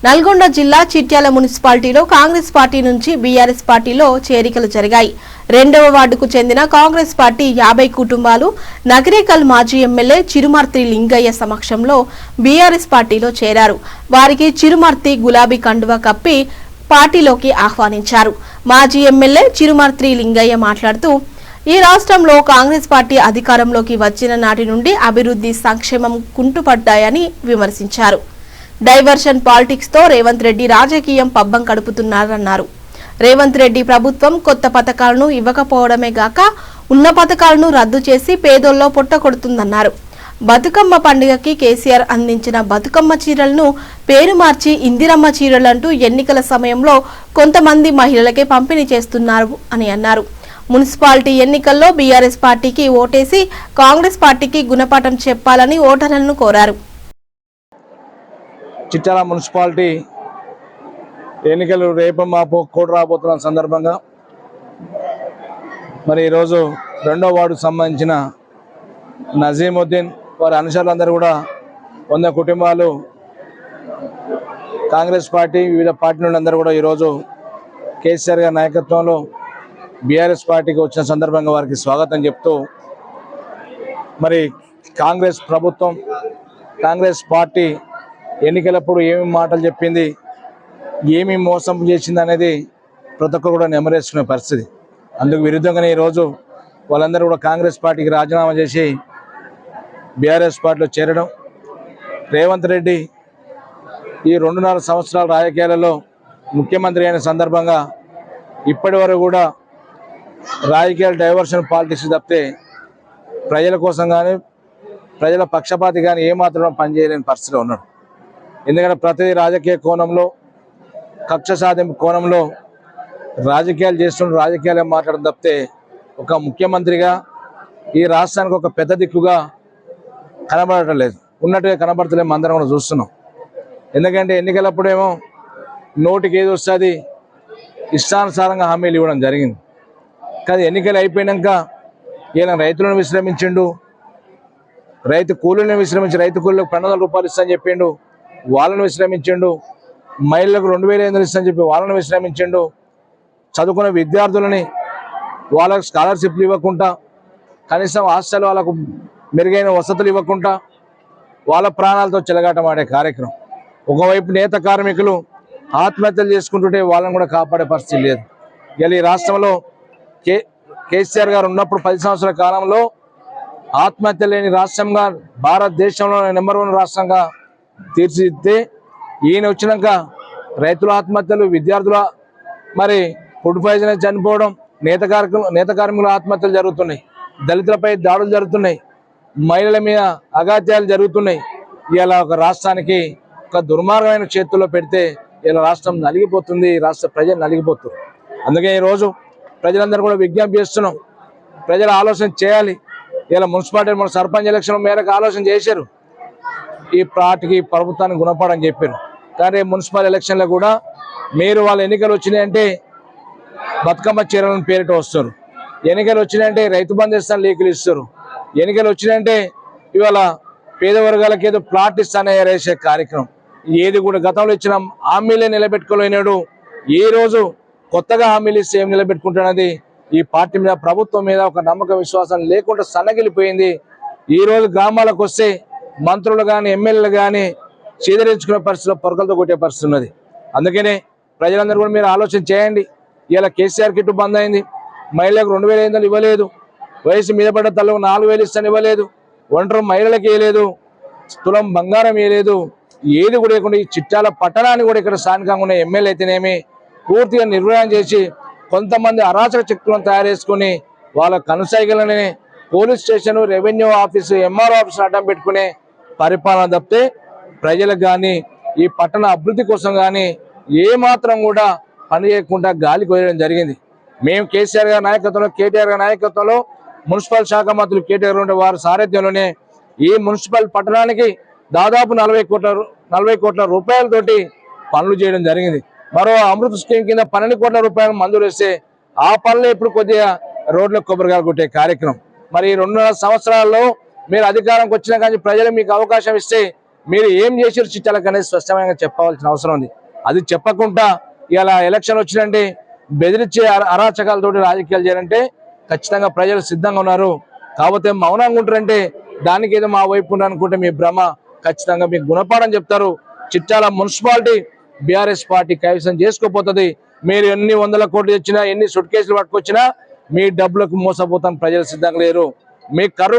నల్గొండ జిల్లా చిట్యాల మున్సిపాలిటీలో కాంగ్రెస్ పార్టీ నుంచి బీఆర్ఎస్ పార్టీలో చేరికలు జరిగాయి. 2వ వార్డుకు చెందిన కాంగ్రెస్ పార్టీ 50 కుటుంబాలు నగరేకల్ మాజీ ఎమ్మెల్యే చిరుమర్తి లింగయ్య సమక్షంలో బీఆర్ఎస్ పార్టీలో చేరారు. వారికి చిరుమర్తి గులాబీ కండువా కప్పి పార్టీలోకి ఆహ్వానించారు. మాజీ ఎమ్మెల్యే చిరుమర్తి లింగయ్య మాట్లాడుతూ ఈ రాష్ట్రంలో కాంగ్రెస్ పార్టీ అధికారంలోకి వచ్చిన నాటి నుండి అభివృద్ధి సంక్షేమం కుంటుపడ్డాయని విమర్శించారు. డైవర్షన్ పాలిటిక్స్ తో రేవంత్ రెడ్డి రాజకీయం పబ్బం గడుపుతున్నారన్నారు. రేవంత్ రెడ్డి ప్రభుత్వం కొత్త పథకాలను ఇవ్వకపోవడమే గాక ఉన్న పథకాలను రద్దు చేసి పేదోల్లో పొట్టకొడుతుందన్నారు. బతుకమ్మ పండుగకి కేసీఆర్ అందించిన బతుకమ్మ చీరలను పేరు మార్చి ఇందిరమ్మ చీరలంటూ ఎన్నికల సమయంలో కొంతమంది మహిళలకే పంపిణీ చేస్తున్నారు అని అన్నారు. మున్సిపాలిటీ ఎన్నికల్లో బీఆర్ఎస్ పార్టీకి ఓటేసి కాంగ్రెస్ పార్టీకి గుణపాఠం చెప్పాలని ఓటర్లను కోరారు. చిట్యాల మున్సిపాలిటీ ఎన్నికలు రేపు మాపు కోడ్ రాబోతున్న సందర్భంగా మరి ఈరోజు 2వ వార్డుకు సంబంధించిన నజీముద్దీన్ వారి అనుచరులందరూ కూడా 100 కుటుంబాలు కాంగ్రెస్ పార్టీ వివిధ పార్టీ నుండి అందరూ కూడా ఈరోజు కేసీఆర్ గారి నాయకత్వంలో బీఆర్ఎస్ పార్టీకి వచ్చిన సందర్భంగా వారికి స్వాగతం చెప్తూ మరి కాంగ్రెస్ ప్రభుత్వం కాంగ్రెస్ పార్టీ ఎన్నికలప్పుడు ఏమేమి మాటలు చెప్పింది, ఏమి మోసం చేసింది అనేది ప్రతి ఒక్కరు కూడా నెమరేసుకునే పరిస్థితి. అందుకు విరుద్ధంగానే ఈరోజు వాళ్ళందరూ కూడా కాంగ్రెస్ పార్టీకి రాజీనామా చేసి బీఆర్ఎస్ పార్టీలో చేరడం. రేవంత్ రెడ్డి ఈ 2.5 సంవత్సరాల రాజకీయాలలో ముఖ్యమంత్రి అయిన సందర్భంగా ఇప్పటి వరకు కూడా రాజకీయాలు డైవర్షన్ పాలిటిక్స్ తప్పితే ప్రజల కోసం కానీ ప్రజల పక్షపాతి కానీ ఏమాత్రం పనిచేయలేని పరిస్థితిలో ఉన్నాడు. ఎందుకంటే ప్రతి రాజకీయ కోణంలో కక్ష సాధింపు కోణంలో రాజకీయాలు చేస్తుంటే రాజకీయాలు మాట్లాడడం తప్పితే ఒక ముఖ్యమంత్రిగా ఈ రాష్ట్రానికి ఒక పెద్ద దిక్కుగా కనబడటం లేదు. ఉన్నట్టుగా కనబడతలేము, అందరం కూడా చూస్తున్నాం. ఎందుకంటే ఎన్నికలప్పుడేమో నోటికి ఏది వస్తుంది ఇష్టానుసారంగా హామీలు ఇవ్వడం జరిగింది. కానీ ఎన్నికలు అయిపోయాక ఈయన రైతులను విశ్రమించిండు, రైతు కూలీలను విశ్రమించి రైతు కూలీలకు 1200 రూపాయలు ఇస్తానని చెప్పిండు, వాళ్ళను విశ్రమించిండు. మహిళలకు 2500 ఇస్తానని చెప్పి వాళ్ళను విశ్రమించిండు. చదువుకున్న విద్యార్థులని వాళ్ళకు స్కాలర్షిప్లు ఇవ్వకుండా, కనీసం హాస్టల్ వాళ్ళకు మెరుగైన వసతులు ఇవ్వకుండా వాళ్ళ ప్రాణాలతో చెలగాటమాడే కార్యక్రమం. ఒకవైపు నేత కార్మికులు ఆత్మహత్యలు చేసుకుంటుంటే వాళ్ళని కూడా కాపాడే పరిస్థితి లేదు. ఇలా ఈ రాష్ట్రంలో కేసీఆర్ గారు ఉన్నప్పుడు 10 సంవత్సరాల కాలంలో ఆత్మహత్య లేని రాష్ట్రంగా భారతదేశంలో నెంబర్ 1 రాష్ట్రంగా తీర్చిదిద్దితే ఈయన వచ్చినాక రైతుల ఆత్మహత్యలు, విద్యార్థుల మరి ఫుడ్ పాయిజన్ చనిపోవడం, నేత కార్మికుల ఆత్మహత్యలు జరుగుతున్నాయి, దళితులపై దాడులు జరుగుతున్నాయి, మహిళల మీద అగాత్యాలు జరుగుతున్నాయి. ఇలా ఒక రాష్ట్రానికి ఒక దుర్మార్గమైన చేతుల్లో పెడితే ఇలా రాష్ట్రం నలిగిపోతుంది, రాష్ట్ర ప్రజలు నలిగిపోతుంది. అందుకే ఈరోజు ప్రజలందరూ కూడా విజ్ఞప్తి చేస్తున్నాం, ప్రజలు ఆలోచన చేయాలి. ఇలా మున్సిపాలిటీ మన సర్పంచ్ ఎలక్షన్ మేరకు ఆలోచన చేశారు, ఈ పార్టీకి ప్రభుత్వానికి గుణపాఠం చెప్పారు. కానీ మున్సిపల్ ఎలక్షన్లో కూడా మీరు వాళ్ళ ఎన్నికలు వచ్చినాయంటే బతుకమ్మ చీరలను పేరిట వస్తారు, ఎన్నికలు వచ్చినాయంటే రైతు బంధు ఇస్తాను లీకులు ఇస్తారు, ఎన్నికలు వచ్చినాయంటే ఇవాళ పేద వర్గాలకు ఏదో ప్లాట్ ఇస్తానే వేసే కార్యక్రమం. ఏది కూడా గతంలో ఇచ్చిన హామీలే నిలబెట్టుకోలేనాడు. ఈ రోజు కొత్తగా హామీలు ఇస్తే ఏం నిలబెట్టుకుంటున్నది? ఈ పార్టీ మీద ప్రభుత్వం మీద ఒక నమ్మక విశ్వాసం లేకుండా సన్నగిలిపోయింది. ఈ రోజు గ్రామాలకు వస్తే మంత్రులు కానీ ఎమ్మెల్యేలు కానీ చీదరించుకునే పరిస్థితిలో పొరకలతో కొట్టే పరిస్థితి ఉన్నది. అందుకనే ప్రజలందరూ కూడా మీరు ఆలోచన చేయండి. ఇలా కేసీఆర్ కిట్టు బంద్ అయింది, మహిళలకు 2500 ఇవ్వలేదు, వయసు మీద పడ్డ తల్లకు 4000 ఇస్తాను ఇవ్వలేదు, ఒంటరి మహిళలకు ఇవ్వలేదు, తులం బంగారం ఇవ్వలేదు, ఏది కూడా ఇవ్వకుండా ఈ చిట్యాల పట్టణాన్ని కూడా ఇక్కడ స్థానికంగా ఉన్న ఎమ్మెల్యే అయితేనేమి పూర్తిగా నిర్వహణ చేసి కొంతమంది అరాచక శక్తులను తయారు చేసుకుని వాళ్ళ కనుసైగలని police station, revenue office, MRO office అడ్డం పెట్టుకునే పరిపాలన తప్పితే ప్రజలకు కానీ ఈ పట్టణ అభివృద్ధి కోసం కానీ ఏమాత్రం కూడా పని చేయకుండా గాలి కోయడం జరిగింది. మేము కేసీఆర్ గారి నాయకత్వంలో, కేటీఆర్ గారి నాయకత్వంలో, మున్సిపల్ శాఖ మంత్రులు కేటీఆర్ ఉండే వారి సారథ్యంలోనే ఈ మున్సిపల్ పట్టణానికి దాదాపు 40 కోట్ల రూపాయలతోటి పనులు చేయడం జరిగింది. మరో అమృత్ స్కీమ్ కింద 12 కోట్ల రూపాయలు మంజూరు చేస్తే ఆ పనులు ఇప్పుడు కొద్దిగా రోడ్లకు కొబ్బరికాయలు కొట్టే కార్యక్రమం. మరి 2.5 సంవత్సరాల్లో మీరు అధికారంకి వచ్చినా కానీ ప్రజలు మీకు అవకాశం ఇస్తే మీరు ఏం చేసారు చిట్టాలకు అనేది స్పష్టంగా చెప్పవలసిన అవసరం ఉంది. అది చెప్పకుండా ఇలా ఎలక్షన్ వచ్చినంటే బెదిరించే అరాచకాలతోటి రాజకీయాలు చేయాలంటే ఖచ్చితంగా ప్రజలు సిద్ధంగా ఉన్నారు. కాకపోతే మౌనంగా ఉంటారంటే దానికి ఏదో మా వైపు అనుకుంటే మీ భ్రమ. ఖచ్చితంగా మీకు గుణపాఠం చెప్తారు. చిట్యాల మున్సిపాలిటీ బీఆర్ఎస్ పార్టీ కైవసం చేసుకోపోతుంది. మీరు ఎన్ని 100 కోట్లు తెచ్చినా, ఎన్ని సుట్ కేసులు పట్టుకొచ్చినా మీ డబ్బులకు మోసపోతాను ప్రజలు సిద్ధంగా లేరు. మీ కర్రు